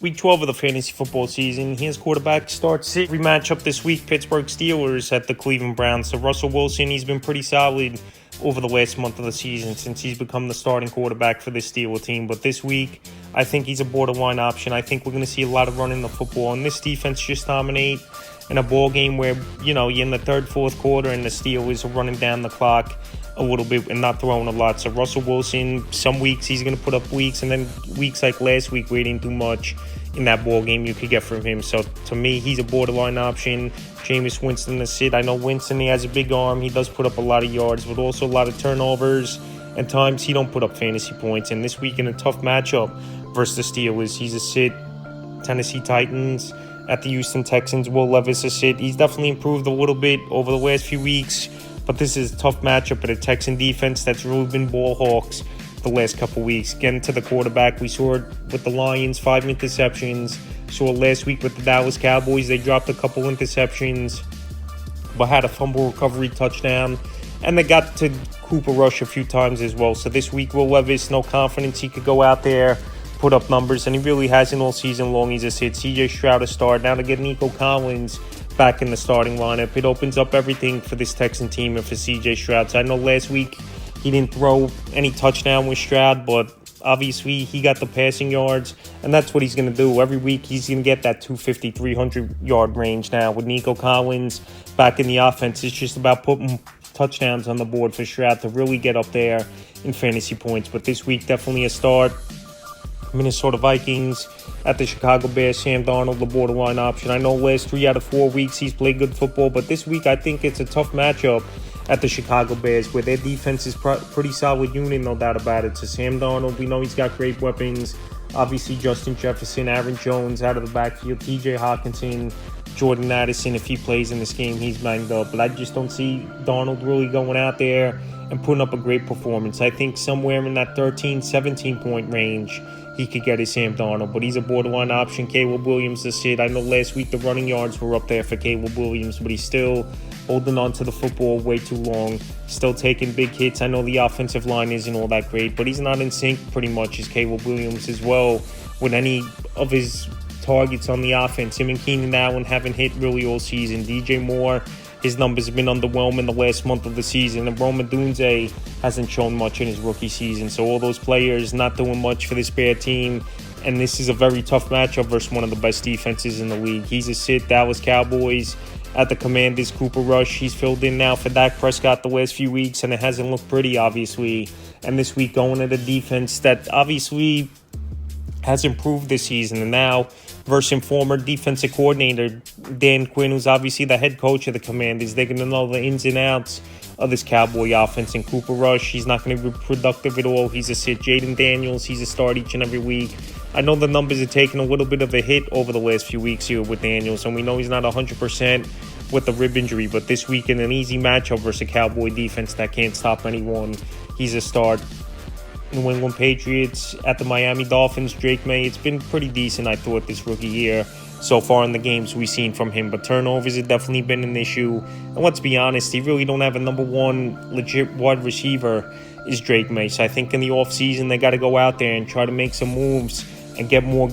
Week 12 of the fantasy football season. His quarterback starts every matchup this week. Pittsburgh Steelers at the Cleveland Browns. So Russell Wilson, he's been pretty solid over the last month of the season since he's become the starting quarterback for this Steelers team. But this week, I think he's a borderline option. I think we're going to see a lot of running the football. And this defense just dominate in a ball game where, you're in the third, fourth quarter and the Steelers are running down the clock a little bit and not throwing a lot. So Russell Wilson, some weeks he's going to put up weeks, and then weeks like last week where he didn't do much in that ball game you could get from him. So to me, he's a borderline option. Jameis Winston to sit. I know Winston, he has a big arm. He does put up a lot of yards, but also a lot of turnovers. And times he don't put up fantasy points. And this week in a tough matchup versus the Steelers, he's a sit. Tennessee Titans at the Houston Texans. Will Levis a sit. He's definitely improved a little bit over the last few weeks, but this is a tough matchup at a Texan defense that's really been ball hawks the last couple weeks. Getting to the quarterback, we saw it with the Lions, 5 interceptions. Saw it last week with the Dallas Cowboys. They dropped a couple interceptions, but had a fumble recovery touchdown. And they got to Cooper Rush a few times as well. So this week, Will Levis, no confidence he could go out there, put up numbers, and he really hasn't all season long. He's a sit. CJ Stroud a start. Now to get Nico Collins back in the starting lineup, it opens up everything for this Texan team and for CJ Stroud. So I know last week he didn't throw any touchdown with Stroud, but obviously he got the passing yards, and that's what he's going to do. Every week he's going to get that 250, 300-yard range now. With Nico Collins back in the offense, it's just about putting touchdowns on the board for Stroud to really get up there in fantasy points. But this week, definitely a start. Minnesota Vikings at the Chicago Bears. Sam Darnold, the borderline option. I know last 3 out of 4 weeks he's played good football, but this week I think it's a tough matchup at the Chicago Bears, where their defense is pretty solid unit, no doubt about it. So Sam Darnold, we know he's got great weapons. Obviously Justin Jefferson, Aaron Jones out of the backfield, TJ Hawkinson, Jordan Addison. If he plays in this game, he's banged up. But I just don't see Darnold really going out there and putting up a great performance. I think somewhere in that 13, 17-point range he could get his Sam Darnold, but he's a borderline option. Caleb Williams to sit. I know last week the running yards were up there for Caleb Williams, but he's still holding on to the football way too long, still taking big hits. I know the offensive line isn't all that great, but he's not in sync pretty much as Caleb Williams as well with any of his targets on the offense. Him and Keenan Allen haven't hit really all season. DJ Moore, his numbers have been underwhelming the last month of the season, and Rome Odunze hasn't shown much in his rookie season. So all those players not doing much for this Bear team, and this is a very tough matchup versus one of the best defenses in the league. He's a sit. Dallas Cowboys at the Commanders. Cooper Rush, he's filled in now for Dak Prescott the last few weeks, and it hasn't looked pretty, obviously. And this week going to the defense that obviously has improved this season, and now versus former defensive coordinator Dan Quinn, who's obviously the head coach of the Commanders. They're going to know the ins and outs of this Cowboy offense. And Cooper Rush, he's not going to be productive at all. He's a sit. Jaden Daniels, he's a start each and every week. I know the numbers are taking a little bit of a hit over the last few weeks here with Daniels, and we know he's not 100% with the rib injury, but this week in an easy matchup versus a Cowboy defense that can't stop anyone, he's a start. New England Patriots at the Miami Dolphins. Drake May, it's been pretty decent, I thought, this rookie year so far in the games we've seen from him, but turnovers have definitely been an issue. And let's be honest, he really don't have a number one legit wide receiver is Drake May. So I think in the offseason they got to go out there and try to make some moves and get more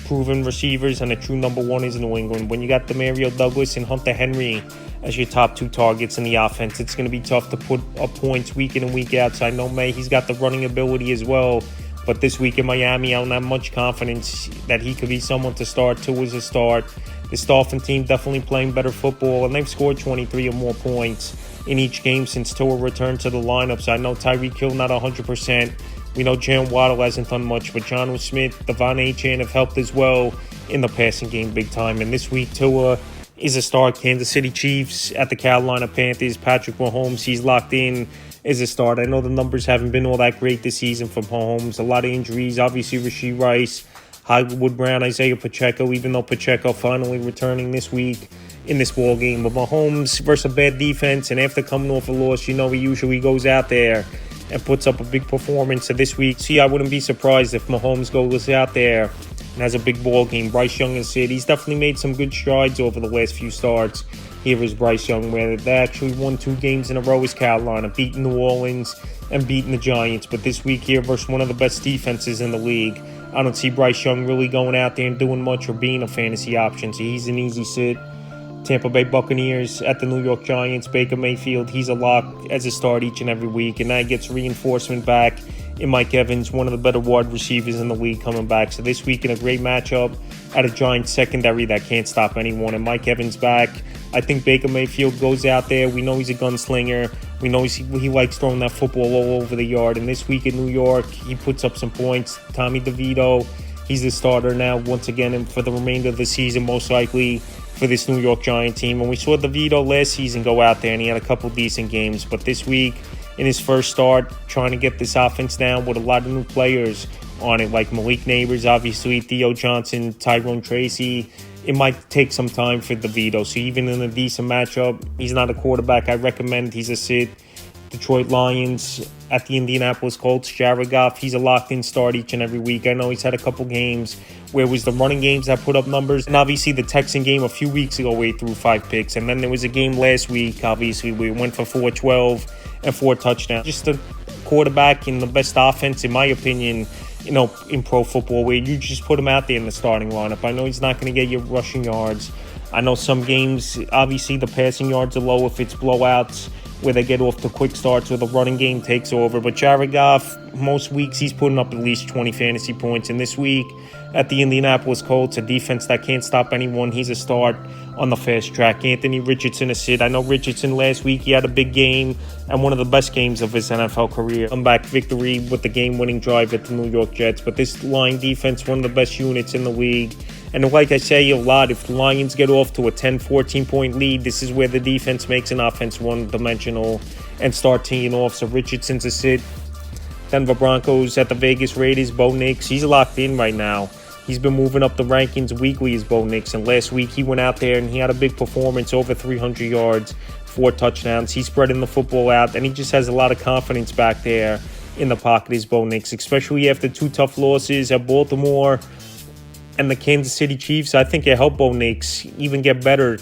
proven receivers, and a true number one is New England. When you got Demario Douglas and Hunter Henry as your top 2 targets in the offense, it's going to be tough to put up points week in and week out. So I know May, he's got the running ability as well, but this week in Miami, I don't have much confidence that he could be someone to start. Tua is a start. This Dolphin team definitely playing better football, and they've scored 23 or more points in each game since Tua returned to the lineup. So I know Tyreek Hill not 100%. We know Jalen Waddle hasn't done much, but Jonnu Smith, Devon Achane have helped as well in the passing game big time. And this week, Tua is a start. Kansas City Chiefs at the Carolina Panthers. Patrick Mahomes, he's locked in as a start. I know the numbers haven't been all that great this season for Mahomes. A lot of injuries. Obviously, Rashee Rice, Hollywood Brown, Isaiah Pacheco, even though Pacheco finally returning this week in this ball game. But Mahomes versus a bad defense, and after coming off a loss, he usually goes out there and puts up a big performance. So this week, I wouldn't be surprised if Mahomes goes out there and has a big ball game. Bryce Young is it. He's definitely made some good strides over the last few starts. Here is Bryce Young, where they actually won 2 games in a row as Carolina, beating New Orleans and beating the Giants. But this week here versus one of the best defenses in the league I don't see Bryce Young really going out there and doing much or being a fantasy option, so he's an easy sit. Tampa Bay Buccaneers at the New York Giants. Baker Mayfield, he's a lock as a start each and every week, and that gets reinforcement back in Mike Evans, one of the better wide receivers in the league, coming back. So this week in a great matchup at a Giants secondary that can't stop anyone, and Mike Evans back. I think Baker Mayfield goes out there. We know he's a gunslinger. We know he likes throwing that football all over the yard, and this week in New York, he puts up some points. Tommy DeVito, he's the starter now once again, and for the remainder of the season, most likely, for this New York Giant team. And we saw DeVito last season go out there and he had a couple decent games, but this week in his first start, trying to get this offense down with a lot of new players on it, like Malik Neighbors, obviously, Theo Johnson, Tyrone Tracy. It might take some time for DeVito, so even in a decent matchup, he's not a quarterback I recommend. He's a sit. Detroit Lions at the Indianapolis Colts. Jared Goff, he's a locked-in start each and every week. I know he's had a couple games where it was the running games that put up numbers, and obviously the Texan game a few weeks ago where he threw 5 picks, and then there was a game last week, obviously, where he went for 412 and 4 touchdowns. Just a quarterback in the best offense, in my opinion, in pro football, where you just put him out there in the starting lineup. I know he's not going to get you rushing yards. I know some games, obviously, the passing yards are low if it's blowouts, where they get off to quick starts where the running game takes over. But Jared Goff, most weeks he's putting up at least 20 fantasy points. And this week at the Indianapolis Colts, a defense that can't stop anyone, he's a start on the fast track. Anthony Richardson a sit. I know Richardson last week, he had a big game and one of the best games of his NFL career. Comeback victory with the game-winning drive at the New York Jets. But this line defense, one of the best units in the league. And like I say a lot, if the Lions get off to a 10, 14-point lead, this is where the defense makes an offense one-dimensional and start teeing off. So Richardson's a sit. Denver Broncos at the Vegas Raiders. Bo Nix, he's locked in right now. He's been moving up the rankings weekly as Bo Nix. And last week he went out there and he had a big performance, over 300 yards, 4 touchdowns. He's spreading the football out, and he just has a lot of confidence back there in the pocket as Bo Nix, especially after 2 tough losses at Baltimore and the Kansas City Chiefs. I think it helped Bo Nix even get better.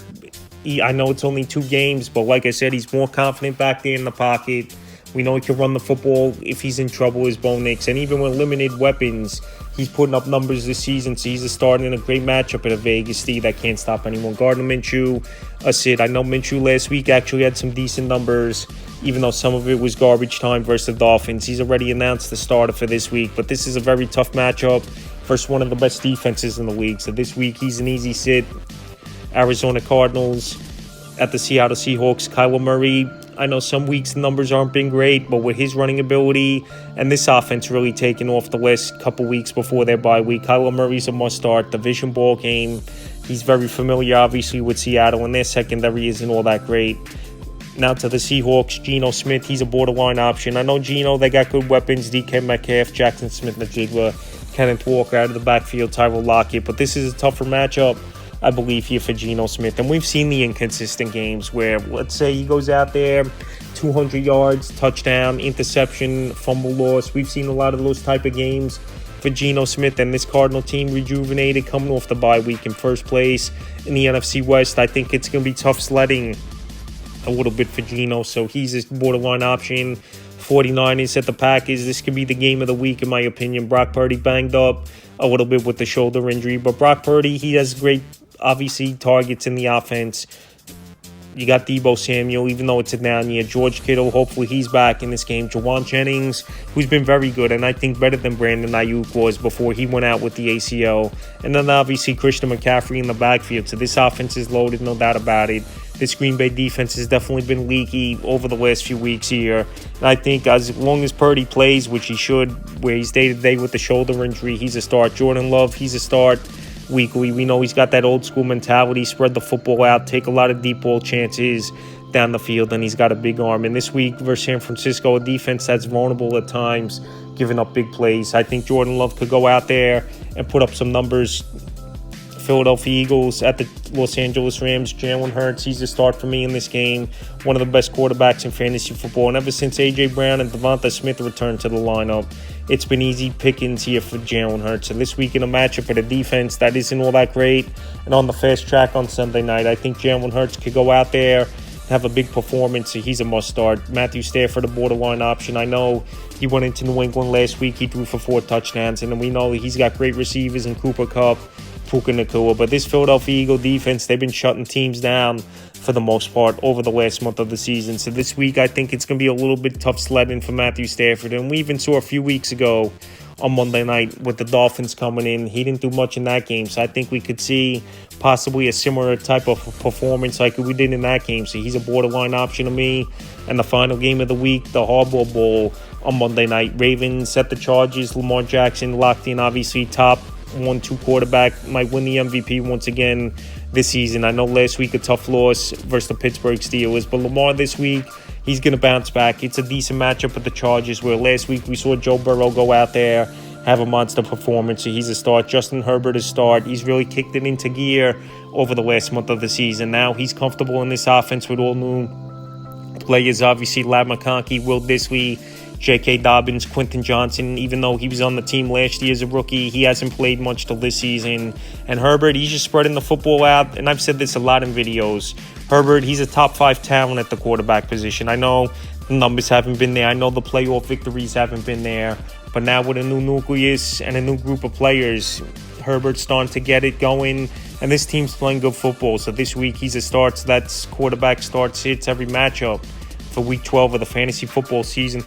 I know it's only 2 games, but like I said, he's more confident back there in the pocket. We know he can run the football if he's in trouble as Bo Nix. And even with limited weapons, he's putting up numbers this season. So he's a start in a great matchup at a Vegas team that can't stop anyone. Gardner Minshew, a sit. I know Minshew last week actually had some decent numbers, even though some of it was garbage time versus the Dolphins. He's already announced the starter for this week. But this is a very tough matchup versus one of the best defenses in the league. So this week, he's an easy sit. Arizona Cardinals at the Seattle Seahawks. Kyler Murray, I know some weeks the numbers aren't been great, but with his running ability and this offense really taking off the last couple weeks before their bye week, Kyler Murray's a must-start. Division ball game. He's very familiar, obviously, with Seattle, and their secondary isn't all that great. Now to the Seahawks, Geno Smith, he's a borderline option. I know Geno, they got good weapons, DK Metcalf, Jackson Smith-Njigba, Kenneth Walker out of the backfield, Tyler Lockett, but this is a tougher matchup, I believe, here for Geno Smith. And we've seen the inconsistent games where, let's say he goes out there, 200 yards, touchdown, interception, fumble loss. We've seen a lot of those type of games for Geno Smith, and this Cardinal team rejuvenated, coming off the bye week in first place in the NFC West. I think it's going to be tough sledding a little bit for Geno, so he's a borderline option. 49ers at the Packers. This could be the game of the week, in my opinion. Brock Purdy banged up a little bit with the shoulder injury, but Brock Purdy, he has great, obviously, targets in the offense. You got Deebo Samuel, even though it's a down year. George Kittle, hopefully he's back in this game. Jawan Jennings, who's been very good, and I think better than Brandon Ayuk was before he went out with the ACL. And then obviously Christian McCaffrey in the backfield. So this offense is loaded, no doubt about it. This Green Bay defense has definitely been leaky over the last few weeks here. And I think as long as Purdy plays, which he should, where he's day-to-day with the shoulder injury, he's a start. Jordan Love, he's a start weekly. We know he's got that old school mentality, spread the football out, take a lot of deep ball chances down the field, and he's got a big arm. And this week versus San Francisco, a defense that's vulnerable at times, giving up big plays. I think Jordan Love could go out there and put up some numbers. Philadelphia Eagles at the Los Angeles Rams. Jalen Hurts, he's a start for me in this game. One of the best quarterbacks in fantasy football. And ever since A.J. Brown and Devonta Smith returned to the lineup, it's been easy pickings here for Jalen Hurts. And this week in a matchup with a defense that isn't all that great, and on the fast track on Sunday night, I think Jalen Hurts could go out there have a big performance, so he's a must-start. Matthew Stafford, a borderline option. I know he went into New England last week. He threw for 4 touchdowns, and then we know he's got great receivers in Cooper Kupp, Puka Nacua. But this Philadelphia Eagle defense, they've been shutting teams down for the most part over the last month of the season. So this week, I think it's going to be a little bit tough sledding for Matthew Stafford. And we even saw a few weeks ago on Monday night with the Dolphins coming in. He didn't do much in that game. So I think we could see possibly a similar type of performance like we did in that game. So he's a borderline option to me. And the final game of the week, the Harbaugh Bowl on Monday night. Ravens at the Chargers. Lamar Jackson locked in, obviously top 1-2 quarterback, might win the MVP once again this season. I know last week a tough loss versus the Pittsburgh Steelers, but Lamar this week, he's going to bounce back. It's a decent matchup with the Chargers, where last week we saw Joe Burrow go out there, have a monster performance, so he's a start. Justin Herbert is start. He's really kicked it into gear over the last month of the season. Now he's comfortable in this offense with all new players, obviously Ladd McConkey, Will Disley, J.K. Dobbins, Quentin Johnson. Even though he was on the team last year as a rookie, he hasn't played much till this season. And Herbert, he's just spreading the football out. And I've said this a lot in videos. Herbert, he's a top 5 talent at the quarterback position. I know the numbers haven't been there. I know the playoff victories haven't been there. But now with a new nucleus and a new group of players, Herbert's starting to get it going. And this team's playing good football. So this week he's a start. So that's quarterback start sits every matchup for Week 12 of the fantasy football season.